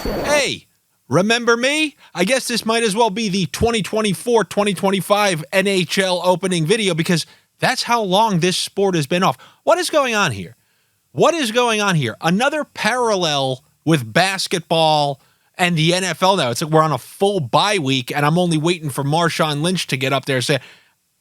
Hey, remember me? I guess this might as well be the 2024-2025 NHL opening video because that's how long this sport has been off. What is going on here? What is going on here? Another parallel with basketball and the NFL now. It's like we're on a full bye week, and I'm only waiting for Marshawn Lynch to get up there and say,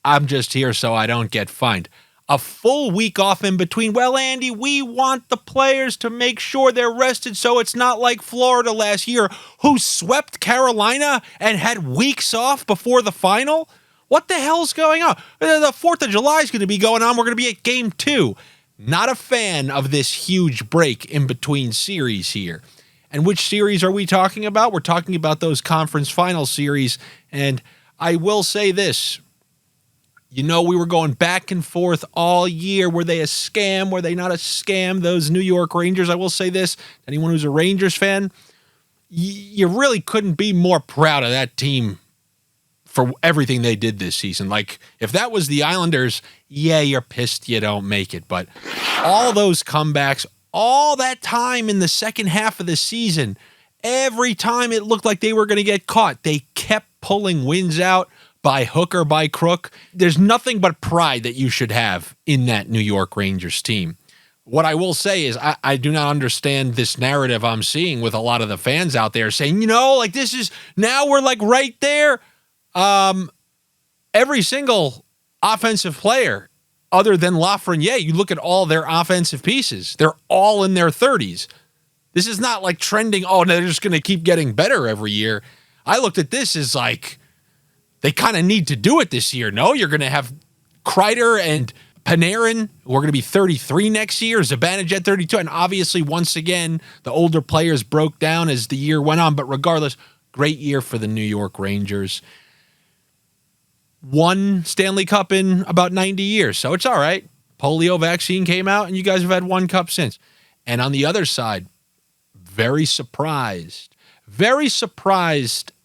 I'm just here so I don't get fined. A full week off in between. Well, Andy, we want the players to make sure they're rested so it's not like Florida last year, who swept Carolina and had weeks off before the final. What the hell's going on? The 4th of July is going to be going on. We're going to be at Game 2. Not a fan of this huge break in between series here. And which series are we talking about? We're talking about those conference final series. And I will say this. You know, we were going back and forth all year. Were they a scam? Were they not a scam? Those New York Rangers, I will say this. Anyone who's a Rangers fan, you really couldn't be more proud of that team for everything they did this season. Like, if that was the Islanders, yeah, you're pissed you don't make it. But all those comebacks, all that time in the second half of the season, every time it looked like they were going to get caught, they kept pulling wins out. By hook or by crook. There's nothing but pride that you should have in that New York Rangers team. What I will say is I do not understand this narrative I'm seeing with a lot of the fans out there saying, you know, like this is, now we're like right there. Every single offensive player other than Lafreniere, you look at all their offensive pieces, they're all in their 30s. This is not like trending, oh, they're just going to keep getting better every year. I looked at this as like, they kind of need to do it this year. No, you're going to have Kreider and Panarin, who are going to be 33 next year, Zibanejad 32. And obviously, once again, the older players broke down as the year went on. But regardless, great year for the New York Rangers. One Stanley Cup in about 90 years. So it's all right. Polio vaccine came out, and you guys have had one cup since. And on the other side, very surprised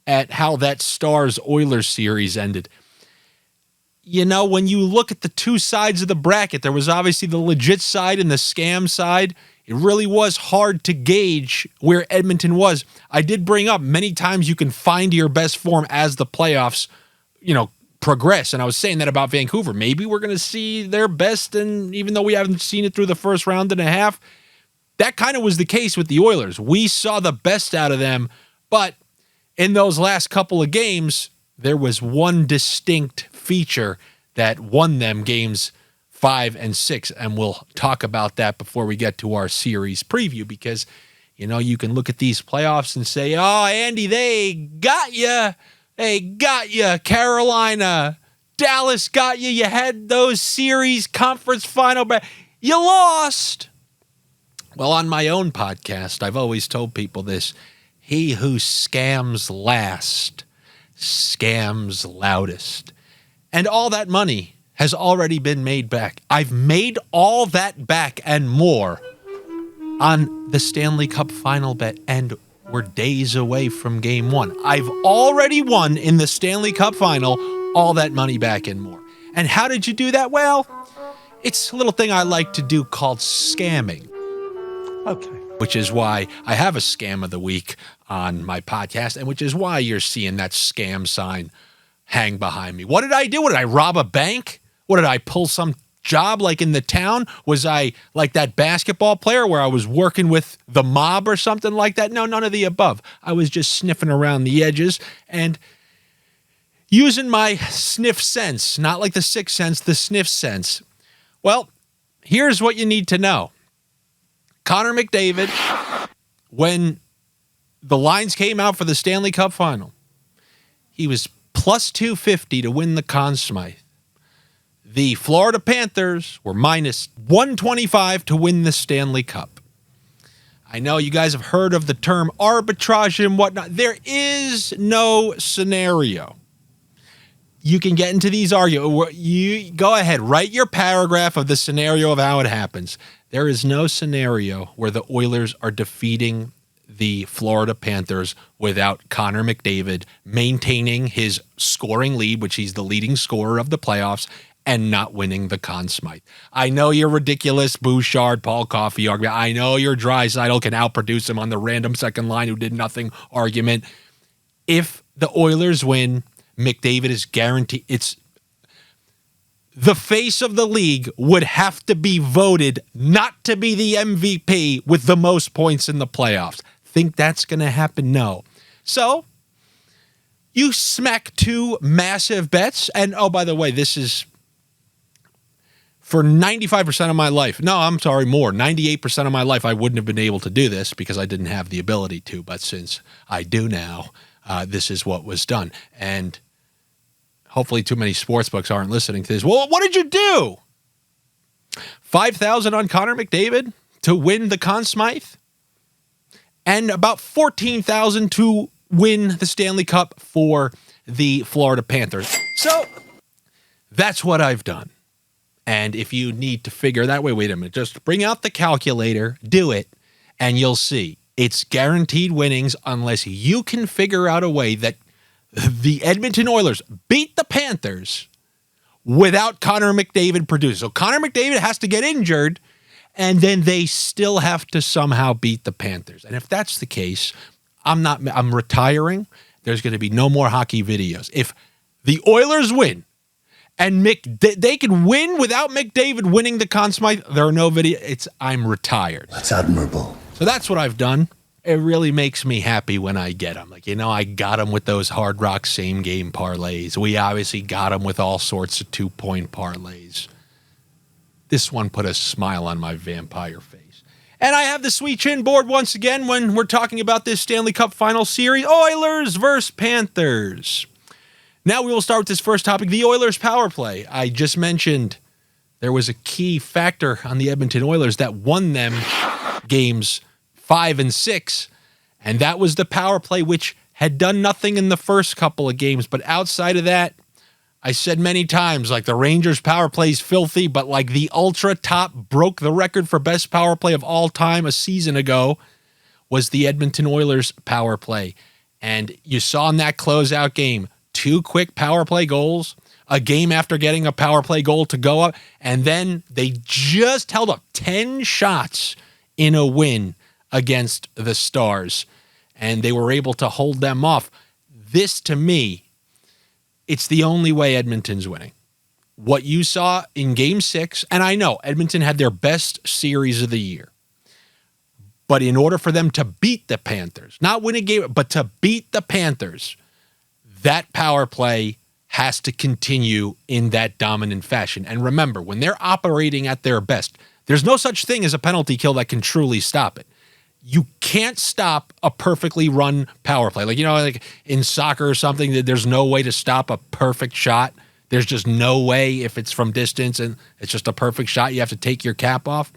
at how that Stars-Oilers series ended. You know, when you look at the two sides of the bracket, there was obviously the legit side and the scam side. It really was hard to gauge where Edmonton was. I did bring up many times you can find your best form as the playoffs, you know, progress. And I was saying that about Vancouver. Maybe we're going to see their best, and even though we haven't seen it through the first round and a half, that kind of was the case with the Oilers. We saw the best out of them, but in those last couple of games, there was one distinct feature that won them games 5 and 6, and we'll talk about that before we get to our series preview because, you know, you can look at these playoffs and say, oh, Andy, they got you. They got you. Carolina, Dallas got you. You had those series conference final, but you lost. Well, on my own podcast, I've always told people this. He who scams last, scams loudest. And all that money has already been made back. I've made all that back and more on the Stanley Cup Final bet, and we're days away from Game 1. I've already won in the Stanley Cup Final all that money back and more. And how did you do that? Well, it's a little thing I like to do called scamming. Okay. Which is why I have a scam of the week on my podcast, and which is why you're seeing that scam sign hang behind me. What did I do? What, did I rob a bank? What, did I pull some job like in the town? Was I like that basketball player where I was working with the mob or something like that? No, none of the above. I was just sniffing around the edges and using my sniff sense, not like the sixth sense, the sniff sense. Well, here's what you need to know. Connor McDavid, when the lines came out for the Stanley Cup Final, he was plus 250 to win the Conn Smythe. The Florida Panthers were minus 125 to win the Stanley Cup. I know you guys have heard of the term arbitrage and whatnot. There is no scenario. You can get into these arguments. You go ahead, write your paragraph of the scenario of how it happens. There is no scenario where the Oilers are defeating the Florida Panthers without Connor McDavid maintaining his scoring lead, which he's the leading scorer of the playoffs, and not winning the Conn Smythe. I know you're ridiculous, Bouchard, Paul Coffey argument. I know your Draisaitl can outproduce him on the random second line who did nothing argument. If the Oilers win, McDavid is guaranteed. It's the face of the league would have to be voted not to be the MVP with the most points in the playoffs. Think that's going to happen? No. So you smack two massive bets. And oh, by the way, this is for 95% of my life. No, I'm sorry, more. 98% of my life, I wouldn't have been able to do this because I didn't have the ability to. But since I do now, this is what was done. And hopefully too many sportsbooks aren't listening to this. Well, what did you do? 5,000 on Connor McDavid to win the Conn Smythe, and about 14,000 to win the Stanley Cup for the Florida Panthers. So that's what I've done. And if you need to figure that way, wait a minute, just bring out the calculator, do it, and you'll see it's guaranteed winnings unless you can figure out a way that the Edmonton Oilers beat the Panthers without Connor McDavid producing. So Connor McDavid has to get injured, and then they still have to somehow beat the Panthers. And if that's the case, I'm retiring. There's going to be no more hockey videos. If the Oilers win and they can win without McDavid winning the Conn Smythe, there are no videos. I'm retired. That's admirable. So that's what I've done. It really makes me happy when I get them. Like, I got them with those Hard Rock same game parlays. We obviously got them with all sorts of 2-point parlays. This one put a smile on my vampire face. And I have the sweet chin board once again when we're talking about this Stanley Cup Final series, Oilers versus Panthers. Now we will start with this first topic, the Oilers power play. I just mentioned there was a key factor on the Edmonton Oilers that won them games 5 and 6, and that was the power play, which had done nothing in the first couple of games. But outside of that, I said many times, like, the Rangers power play is filthy, but like the ultra top broke the record for best power play of all time a season ago was the Edmonton Oilers power play. And you saw in that closeout game, 2 quick power play goals, a game after getting a power play goal to go up, and then they just held up 10 shots in a win against the Stars, and they were able to hold them off. This, to me, it's the only way Edmonton's winning. What you saw in Game 6, and I know Edmonton had their best series of the year, but in order for them to beat the Panthers, not win a game, but to beat the Panthers, that power play has to continue in that dominant fashion. And remember, when they're operating at their best, there's no such thing as a penalty kill that can truly stop it. You can't stop a perfectly run power play. Like in soccer or something, there's no way to stop a perfect shot. There's just no way if it's from distance and it's just a perfect shot. You have to take your cap off.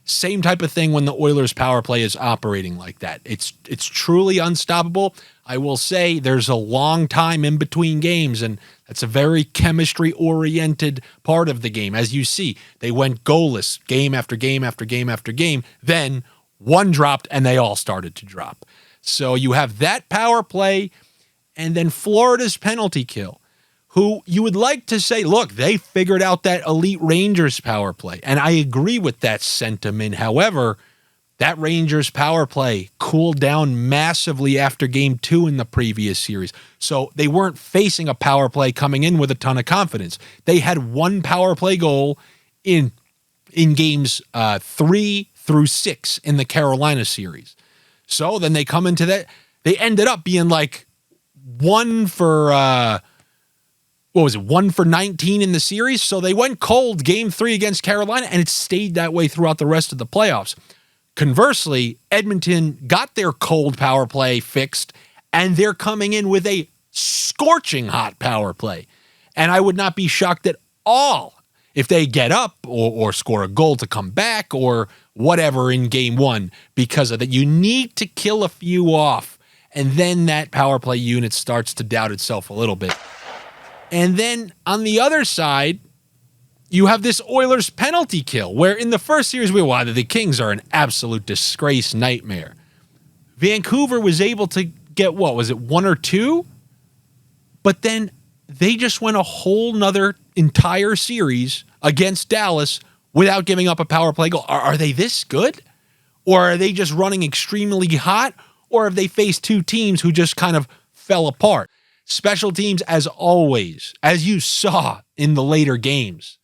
Same type of thing when the Oilers power play is operating like that. It's truly unstoppable. I will say there's a long time in between games, and that's a very chemistry-oriented part of the game. As you see, they went goalless game after game after game after game. Then one dropped, and they all started to drop. So you have that power play, and then Florida's penalty kill, who you would like to say, look, they figured out that elite Rangers power play. And I agree with that sentiment. However, that Rangers power play cooled down massively after Game 2 in the previous series. So they weren't facing a power play coming in with a ton of confidence. They had one power play goal in Games 3 through 6 in the Carolina series. So then they come into that. They ended up being like 1 for 19 in the series. So they went cold Game 3 against Carolina, and it stayed that way throughout the rest of the playoffs. Conversely, Edmonton got their cold power play fixed, and they're coming in with a scorching hot power play. And I would not be shocked at all if they get up or score a goal to come back or whatever in Game 1 because of that. You need to kill a few off, and then that power play unit starts to doubt itself a little bit. And then on the other side, you have this Oilers penalty kill, where in the first series, the Kings are an absolute disgrace nightmare. Vancouver was able to get, 1 or 2? But then they just went a whole nother entire series against Dallas without giving up a power play goal. Are they this good? Or are they just running extremely hot? Or have they faced two teams who just kind of fell apart? Special teams, as always, as you saw in the later games,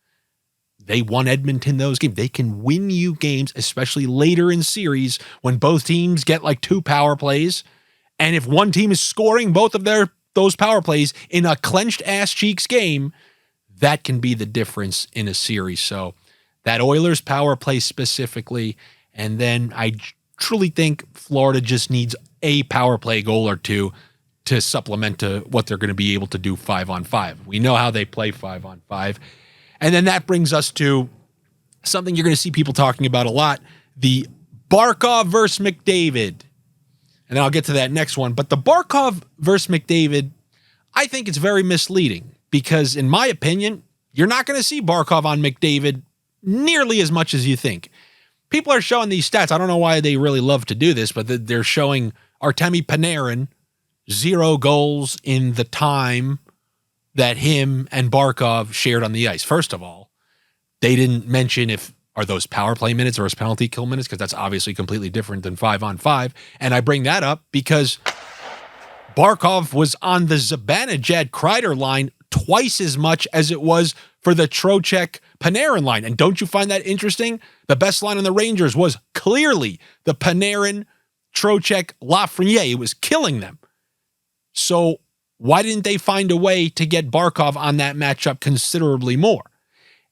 they won Edmonton those games. They can win you games, especially later in series when both teams get like two power plays. And if one team is scoring both of those power plays in a clenched ass cheeks game, that can be the difference in a series. So that Oilers power play specifically, and then I truly think Florida just needs a power play goal or two to supplement to what they're going to be able to do 5-on-5. We know how they play 5-on-5. And then that brings us to something you're going to see people talking about a lot, the Barkov versus McDavid. And then I'll get to that next one. But the Barkov versus McDavid, I think it's very misleading because, in my opinion, you're not going to see Barkov on McDavid nearly as much as you think. People are showing these stats. I don't know why they really love to do this, but they're showing Artemi Panarin 0 goals in the time that him and Barkov shared on the ice. First of all, they didn't mention are those power play minutes or those penalty kill minutes, because that's obviously completely different than 5-on-5. And I bring that up because Barkov was on the Zibanejad-Kreider line twice as much as it was for the Trocheck-Panarin line. And don't you find that interesting? The best line on the Rangers was clearly the Panarin-Trocheck-Lafreniere. It was killing them. So why didn't they find a way to get Barkov on that matchup considerably more?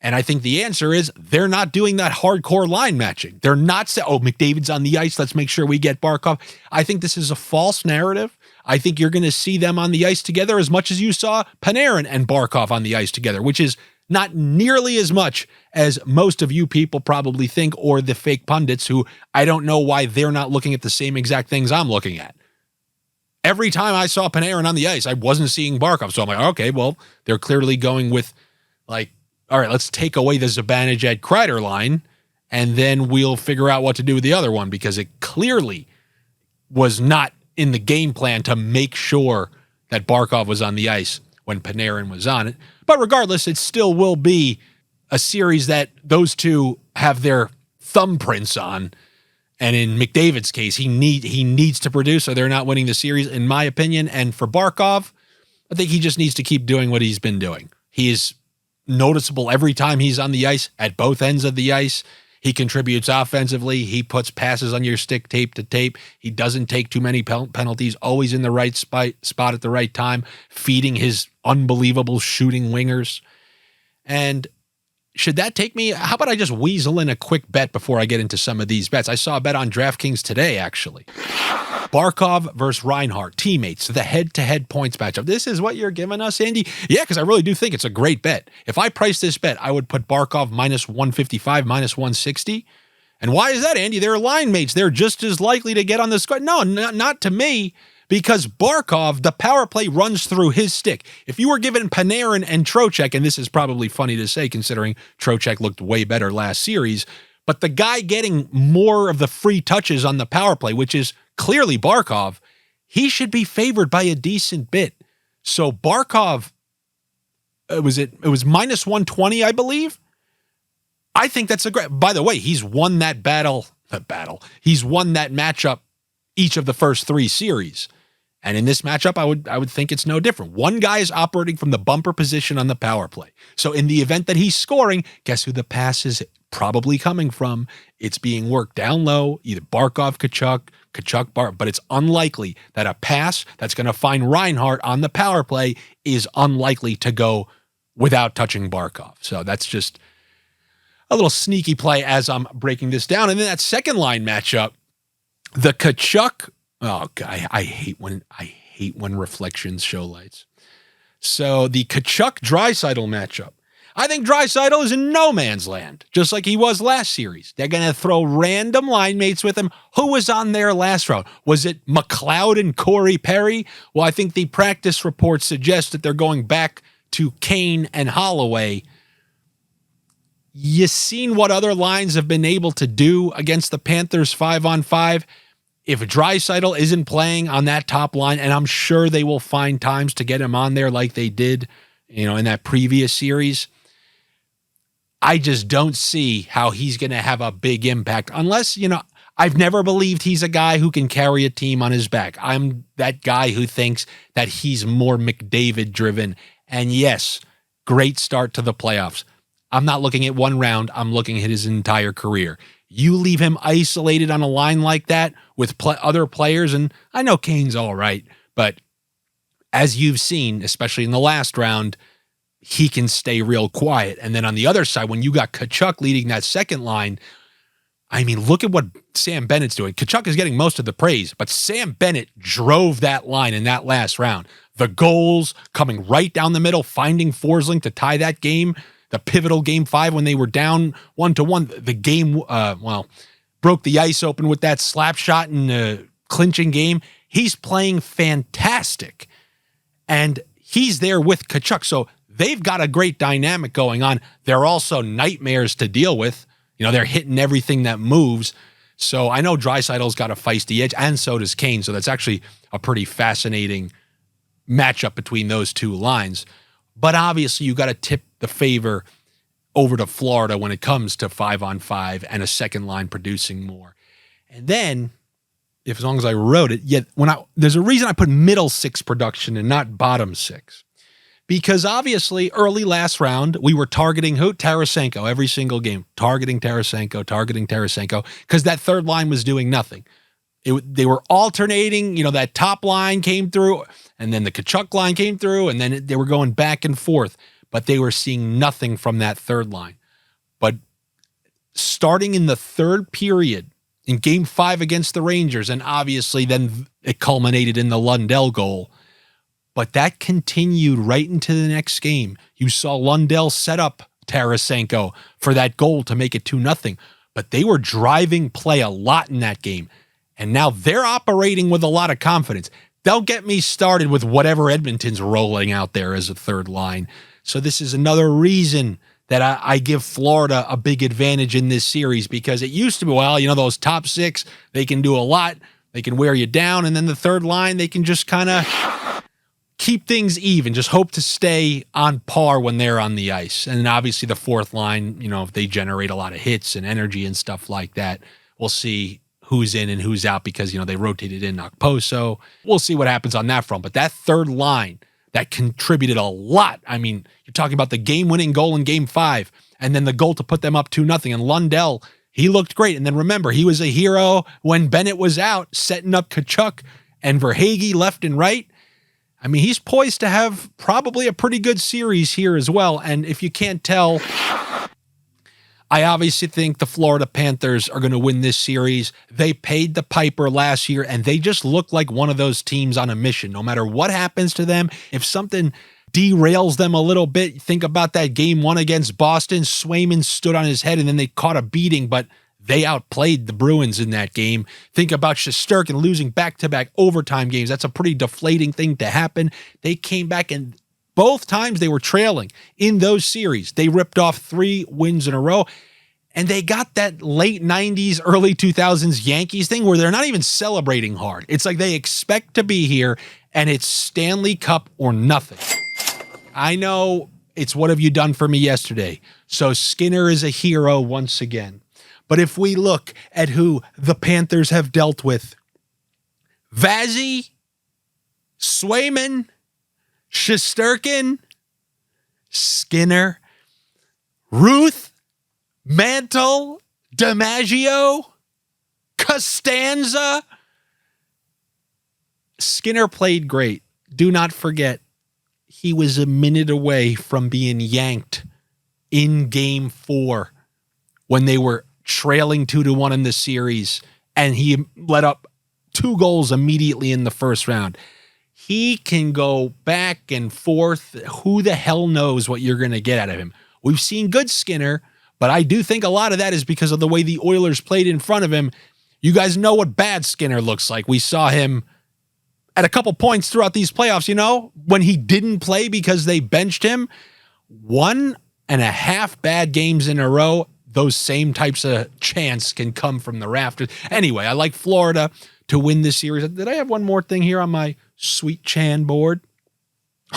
And I think the answer is they're not doing that hardcore line matching. They're not saying, McDavid's on the ice, let's make sure we get Barkov. I think this is a false narrative. I think you're going to see them on the ice together as much as you saw Panarin and Barkov on the ice together, which is not nearly as much as most of you people probably think, or the fake pundits who I don't know why they're not looking at the same exact things I'm looking at. Every time I saw Panarin on the ice, I wasn't seeing Barkov. So I'm like, okay, well, they're clearly going with all right, let's take away the Zibanejad-Kreider line, and then we'll figure out what to do with the other one, because it clearly was not in the game plan to make sure that Barkov was on the ice when Panarin was on it. But regardless, it still will be a series that those two have their thumbprints on. And in McDavid's case, he needs to produce, or they're not winning the series, in my opinion. And for Barkov, I think he just needs to keep doing what he's been doing. He is noticeable every time he's on the ice, at both ends of the ice. He contributes offensively. He puts passes on your stick, tape to tape. He doesn't take too many penalties, always in the right spot at the right time, feeding his unbelievable shooting wingers. And should that take me? How about I just weasel in a quick bet before I get into some of these bets? I saw a bet on DraftKings today, actually. Barkov versus Reinhart, teammates, the head-to-head points matchup. This is what you're giving us, Andy? Yeah, because I really do think it's a great bet. If I priced this bet, I would put Barkov minus 155, minus 160. And why is that, Andy? They're line mates. They're just as likely to get on the squad. No, not to me, because Barkov, the power play runs through his stick. If you were given Panarin and Trocheck, and this is probably funny to say considering Trocheck looked way better last series, but the guy getting more of the free touches on the power play, which is clearly Barkov, he should be favored by a decent bit. So Barkov, it was minus 120, I believe. I think that's a great, by the way, he's won that He's won that matchup each of the first 3 series. And in this matchup, I would think it's no different. One guy is operating from the bumper position on the power play. So in the event that he's scoring, guess who the pass is probably coming from? It's being worked down low, either Barkov, Tkachuk, but it's unlikely that a pass that's going to find Reinhart on the power play is unlikely to go without touching Barkov. So that's just a little sneaky play as I'm breaking this down. And then that second line matchup, the Tkachuk. Oh God, I hate when reflections show lights. So the Tkachuk-Draisaitl matchup. I think Draisaitl is in no man's land, just like he was last series. They're going to throw random line mates with him. Who was on there last round? Was it McLeod and Corey Perry? Well, I think the practice reports suggest that they're going back to Kane and Holloway. You seen what other lines have been able to do against the Panthers 5-on-5? if Draisaitl isn't playing on that top line, and I'm sure they will find times to get him on there like they did, in that previous series, I just don't see how he's going to have a big impact unless, I've never believed he's a guy who can carry a team on his back. I'm that guy who thinks that he's more McDavid driven. And yes, great start to the playoffs. I'm not looking at one round. I'm looking at his entire career. You leave him isolated on a line like that with other players, and I know Kane's all right, but as you've seen, especially in the last round, he can stay real quiet. And then on the other side, when you got Tkachuk leading that second line, I mean, look at what Sam Bennett's doing. Tkachuk is getting most of the praise, but Sam Bennett drove that line in that last round. The goals coming right down the middle, finding Forsling to tie that game, the pivotal game 5 when they were down 1-1. The game, broke the ice open with that slap shot in the clinching game. He's playing fantastic. And he's there with Tkachuk. So they've got a great dynamic going on. They're also nightmares to deal with. They're hitting everything that moves. So I know Draisaitl's got a feisty edge, and so does Kane. So that's actually a pretty fascinating matchup between those two lines. But obviously, you got to tip the favor over to Florida when it comes to 5-on-5 and a second line producing more. And then, as long as I wrote it, there's a reason I put middle 6 production and not bottom 6. Because obviously, early last round, we were targeting who? Tarasenko every single game. Targeting Tarasenko, because that third line was doing nothing. They were alternating, that top line came through, and then the Tkachuk line came through, and then they were going back and forth. But they were seeing nothing from that third line. But starting in the third period, in Game 5 against the Rangers, and obviously then it culminated in the Lundell goal, but that continued right into the next game. You saw Lundell set up Tarasenko for that goal to make it 2-0, but they were driving play a lot in that game. And now they're operating with a lot of confidence. Don't get me started with whatever Edmonton's rolling out there as a third line. So this is another reason that I give Florida a big advantage in this series, because it used to be, those top 6, they can do a lot. They can wear you down. And then the third line, they can just kind of keep things even, just hope to stay on par when they're on the ice. And then obviously the fourth line, if they generate a lot of hits and energy and stuff like that, we'll see who's in and who's out, because, they rotated in Okposo. We'll see what happens on that front. But that third line, that contributed a lot. I mean, you're talking about the game-winning goal in Game 5, and then the goal to put them up 2-0. And Lundell, he looked great. And then remember, he was a hero when Bennett was out, setting up Tkachuk and Verhaeghe left and right. I mean, he's poised to have probably a pretty good series here as well. And if you can't tell, I obviously think the Florida Panthers are going to win this series. They paid the piper last year, and they just look like one of those teams on a mission. No matter what happens to them, if something derails them a little bit, think about that Game 1 against Boston. Swayman stood on his head, and then they caught a beating, but they outplayed the Bruins in that game. Think about Shesterkin losing back-to-back overtime games. That's a pretty deflating thing to happen. They came back, and both times they were trailing in those series. They ripped off 3 wins in a row, and they got that late 90s, early 2000s Yankees thing where they're not even celebrating hard. It's like they expect to be here, and it's Stanley Cup or nothing. I know it's what have you done for me yesterday. So Skinner is a hero once again. But if we look at who the Panthers have dealt with, Vazzy, Swayman, Shesterkin, Skinner, Ruth, Mantle, DiMaggio, Costanza. Skinner played great. Do not forget, he was a minute away from being yanked in Game 4 when they were trailing 2-1 in the series, and he let up 2 goals immediately in the first round. He can go back and forth. Who the hell knows what you're going to get out of him? We've seen good Skinner, but I do think a lot of that is because of the way the Oilers played in front of him. You guys know what bad Skinner looks like. We saw him at a couple points throughout these playoffs, when he didn't play because they benched him. 1.5 bad games in a row. Those same types of chants can come from the rafters. Anyway, I like Florida to win this series. Did I have one more thing here on my sweet Chan board?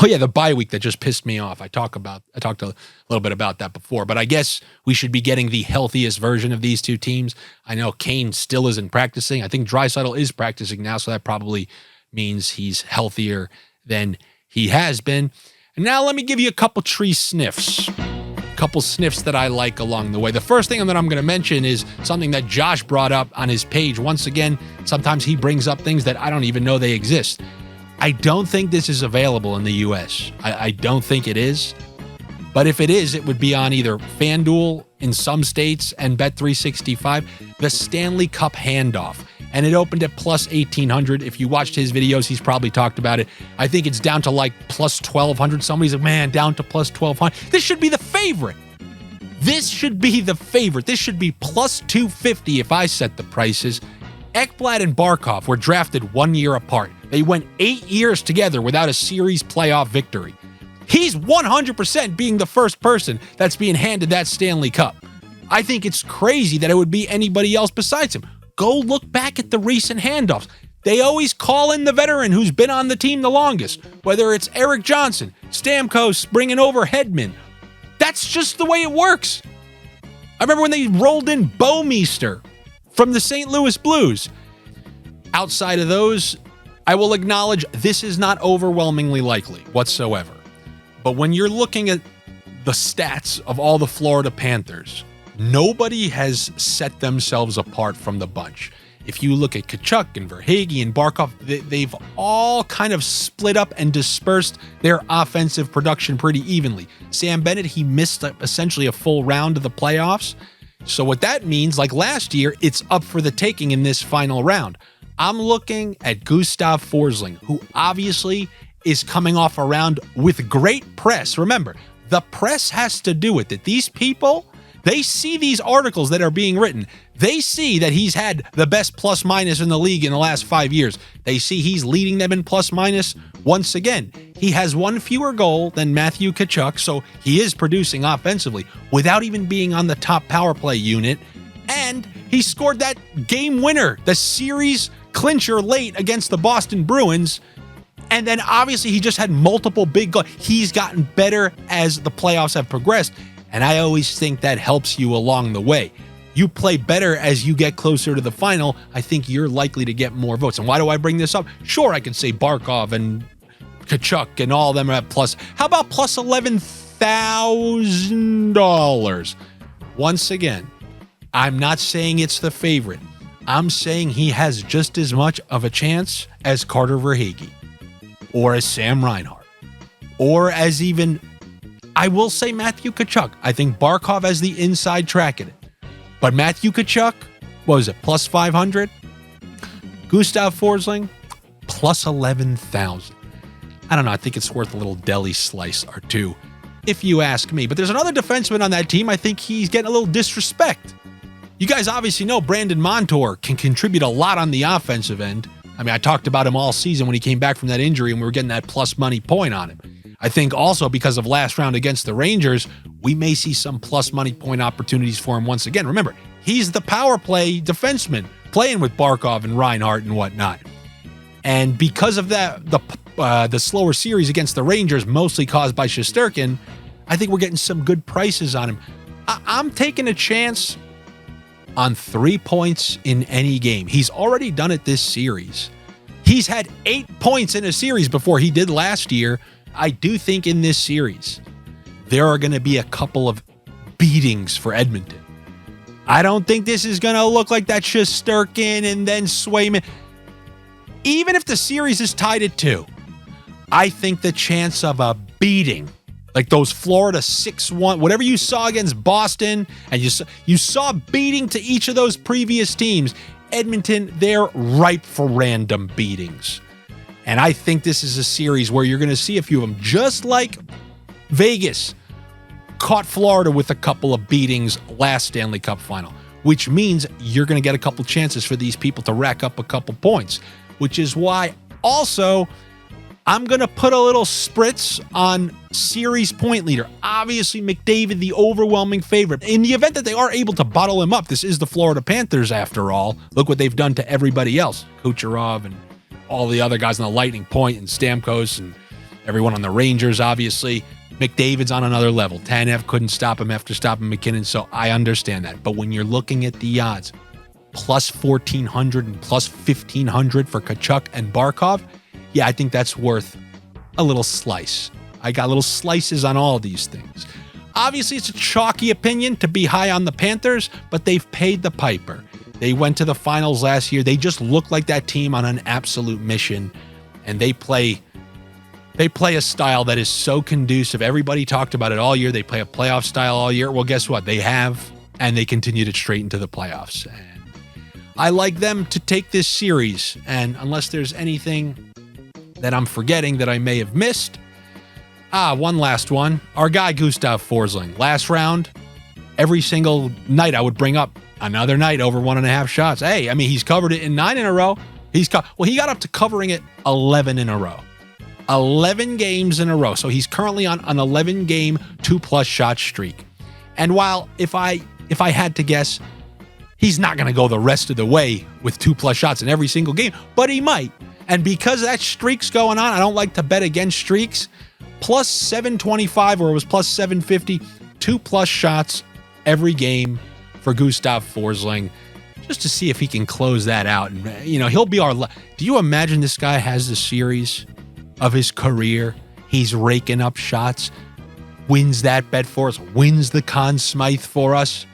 Oh yeah, the bye week that just pissed me off. I talked a little bit about that before, but I guess we should be getting the healthiest version of these two teams. I know Kane still isn't practicing. I think Draisaitl is practicing now, so that probably means he's healthier than he has been. And now let me give you a couple tree sniffs. Couple sniffs that I like along the way. The first thing that I'm going to mention is something that Josh brought up on his page. Once again, sometimes he brings up things that I don't even know they exist. I don't think this is available in the U.S. I don't think it is. But if it is, it would be on either Fanduel in some states and Bet365, the Stanley Cup Handoff. And it opened at plus 1,800. If you watched his videos, he's probably talked about it. I think it's down to like plus 1,200. Somebody's like, man, down to plus 1,200. This should be the favorite. This should be the favorite. This should be plus 250 if I set the prices. Ekblad and Barkov were drafted 1 year apart. They went 8 years together without a series playoff victory. He's 100% being the first person that's being handed that Stanley Cup. I think it's crazy that it would be anybody else besides him. Go look back at the recent handoffs. They always call in the veteran who's been on the team the longest, whether it's Eric Johnson, Stamkos bringing over Hedman. That's just the way it works. I remember when they rolled in Bouwmeester from the St. Louis Blues. Outside of those, I will acknowledge this is not overwhelmingly likely whatsoever. But when you're looking at the stats of all the Florida Panthers, nobody has set themselves apart from the bunch. If you look at Tkachuk and Verhaeghe and Barkov, they've all kind of split up and dispersed their offensive production pretty evenly. Sam Bennett, he missed essentially a full round of the playoffs. So what that means, like last year, it's up for the taking in this final round. I'm looking at Gustav Forsling, who obviously is coming off a round with great press. Remember, the press has to do with it. These people, they see these articles that are being written. They see that he's had the best plus minus in the league in the last 5 years. They see he's leading them in plus minus once again. He has one fewer goal than Matthew Tkachuk, so he is producing offensively without even being on the top power play unit. And he scored that game winner, the series clincher late against the Boston Bruins. And then obviously he just had multiple big goals. He's gotten better as the playoffs have progressed. And I always think that helps you along the way. You play better as you get closer to the final. I think you're likely to get more votes. And why do I bring this up? Sure, I could say Barkov and Tkachuk and all of them are at plus. How about plus $11,000? Once again, I'm not saying it's the favorite. I'm saying he has just as much of a chance as Carter Verhaeghe or as Sam Reinhart or as even, I will say, Matthew Tkachuk. I think Barkov has the inside track in it. But Matthew Tkachuk, what was it, plus 500? Gustav Forsling, plus 11,000. I don't know. I think it's worth a little deli slice or two, if you ask me. But there's another defenseman on that team. I think he's getting a little disrespect. You guys obviously know Brandon Montour can contribute a lot on the offensive end. I mean, I talked about him all season when he came back from that injury, and we were getting that plus money point on him. I think also because of last round against the Rangers, we may see some plus money point opportunities for him once again. Remember, he's the power play defenseman playing with Barkov and Reinhart and whatnot. And because of that, the slower series against the Rangers, mostly caused by Shesterkin, I think we're getting some good prices on him. I'm taking a chance on 3 points in any game. He's already done it this series. He's had 8 points in a series before he did last year. I do think in this series, there are going to be a couple of beatings for Edmonton. I don't think this is going to look like that Shesterkin and then Swayman. Even if the series is tied at 2, I think the chance of a beating, like those Florida 6-1, whatever you saw against Boston, and you saw beating to each of those previous teams, Edmonton, they're ripe for random beatings. And I think this is a series where you're going to see a few of them, just like Vegas caught Florida with a couple of beatings last Stanley Cup Final, which means you're going to get a couple chances for these people to rack up a couple points, which is why also I'm going to put a little spritz on series point leader. Obviously, McDavid, the overwhelming favorite. In the event that they are able to bottle him up, this is the Florida Panthers after all. Look what they've done to everybody else. Kucherov and all the other guys on the Lightning Point and Stamkos and everyone on the Rangers, obviously. McDavid's on another level. Tanev couldn't stop him after stopping McKinnon, so I understand that. But when you're looking at the odds, plus 1,400 and plus 1,500 for Tkachuk and Barkov, yeah, I think that's worth a little slice. I got little slices on all these things. Obviously, it's a chalky opinion to be high on the Panthers, but they've paid the piper. They went to the finals last year. They just look like that team on an absolute mission, and they play a style that is so conducive. Everybody talked about it all year. They play a playoff style all year. Well, guess what? They have, and they continued it straight into the playoffs. And I like them to take this series, and unless there's anything that I'm forgetting that I may have missed. One last one. Our guy, Gustav Forsling. Last round, every single night I would bring up another night over 1.5 shots. Hey, I mean, he's covered it in 9 in a row. He got up to covering it 11 in a row. 11 games in a row. So he's currently on an 11-game, 2+ shot streak. And while if I had to guess, he's not going to go the rest of the way with 2+ shots in every single game, but he might. And because that streak's going on, I don't like to bet against streaks. Plus 725, or it was plus 750, 2+ shots every game for Gustav Forsling, just to see if he can close that out. And, he'll be our... Do you imagine this guy has the series of his career? He's raking up shots, wins that bet for us, wins the Conn Smythe for us.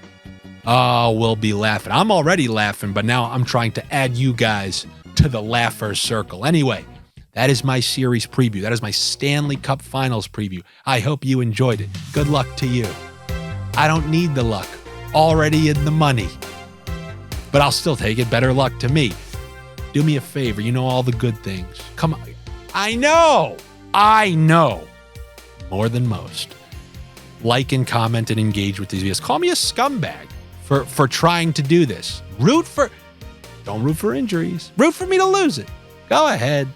Oh, we'll be laughing. I'm already laughing, but now I'm trying to add you guys to the laugher circle. Anyway, that is my series preview. That is my Stanley Cup Finals preview. I hope you enjoyed it. Good luck to you. I don't need the luck. Already in the money. But I'll still take it. Better luck to me. Do me a favor. You know all the good things. Come on. I know. More than most. Like and comment and engage with these videos. Call me a scumbag for trying to do this. Don't root for injuries. Root for me to lose it. Go ahead.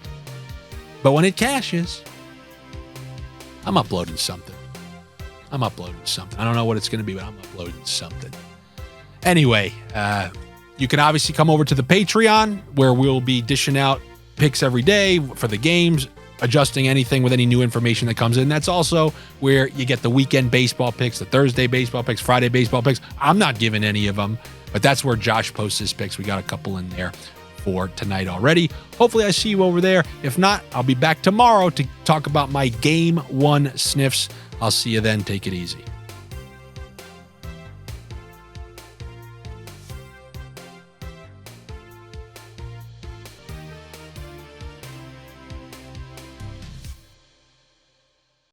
But when it cashes, I'm uploading something. I don't know what it's going to be, but I'm uploading something. Anyway, you can obviously come over to the Patreon, where we'll be dishing out picks every day for the games, adjusting anything with any new information that comes in. That's also where you get the weekend baseball picks, the Thursday baseball picks, Friday baseball picks. I'm not giving any of them, but that's where Josh posts his picks. We got a couple in there for tonight already. Hopefully I see you over there. If not, I'll be back tomorrow to talk about my Game 1 sniffs. I'll see you then. Take it easy.